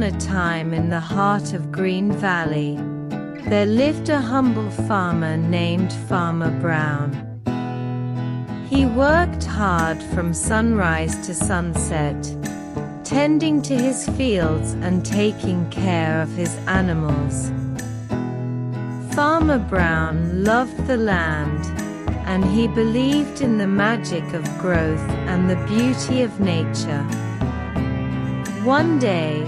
a time in the heart of Green Valley, there lived a humble farmer named Farmer Brown. He worked hard from sunrise to sunset, tending to his fields and taking care of his animals. Farmer Brown loved the land, and he believed in the magic of growth and the beauty of nature. One day,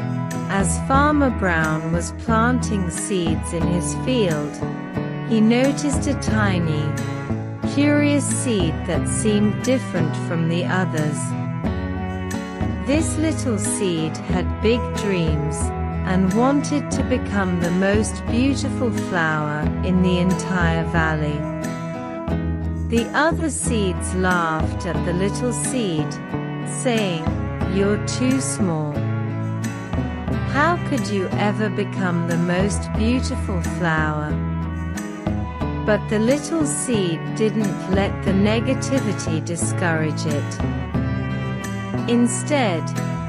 as Farmer Brown was planting seeds in his field, he noticed a tiny, curious seed that seemed different from the others. This little seed had big dreams and wanted to become the most beautiful flower in the entire valley. The other seeds laughed at the little seed, saying, "You're too small. How could you ever become the most beautiful flower?" But the little seed didn't let the negativity discourage it. Instead,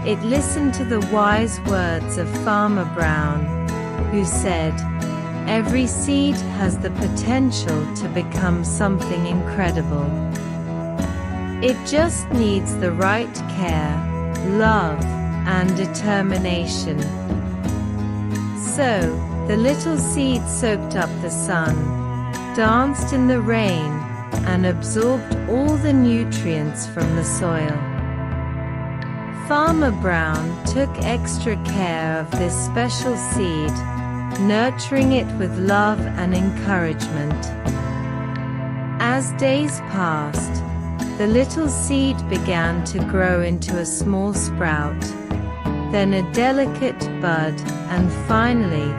it listened to the wise words of Farmer Brown, who said, "Every seed has the potential to become something incredible. It just needs the right care, love, and determination." So, the little seed soaked up the sun, danced in the rain, and absorbed all the nutrients from the soil. Farmer Brown took extra care of this special seed, nurturing it with love and encouragement. As days passed, the little seed began to grow into a small sprout, then a delicate bud, and finally,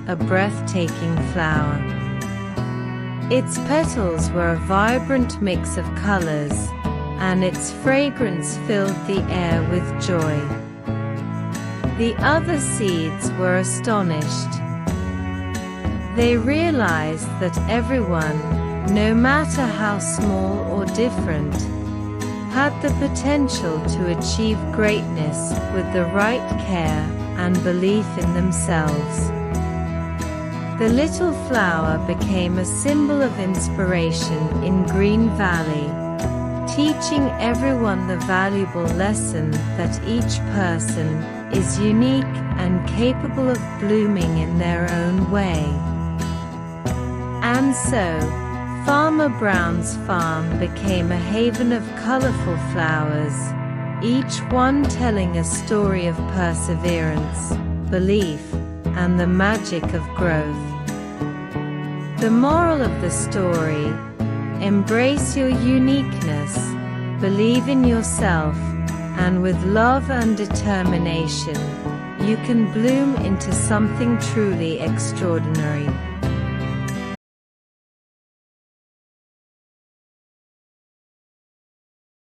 a breathtaking flower. Its petals were a vibrant mix of colors, and its fragrance filled the air with joy. The other seeds were astonished. They realized that everyone, no matter how small or different, had the potential to achieve greatness with the right care and belief in themselves. The little flower became a symbol of inspiration in Green Valley, teaching everyone the valuable lesson that each person is unique and capable of blooming in their own way. And so, Farmer Brown's farm became a haven of colorful flowers, each one telling a story of perseverance, belief, and the magic of growth. The moral of the story: embrace your uniqueness, believe in yourself, and with love and determination, you can bloom into something truly extraordinary.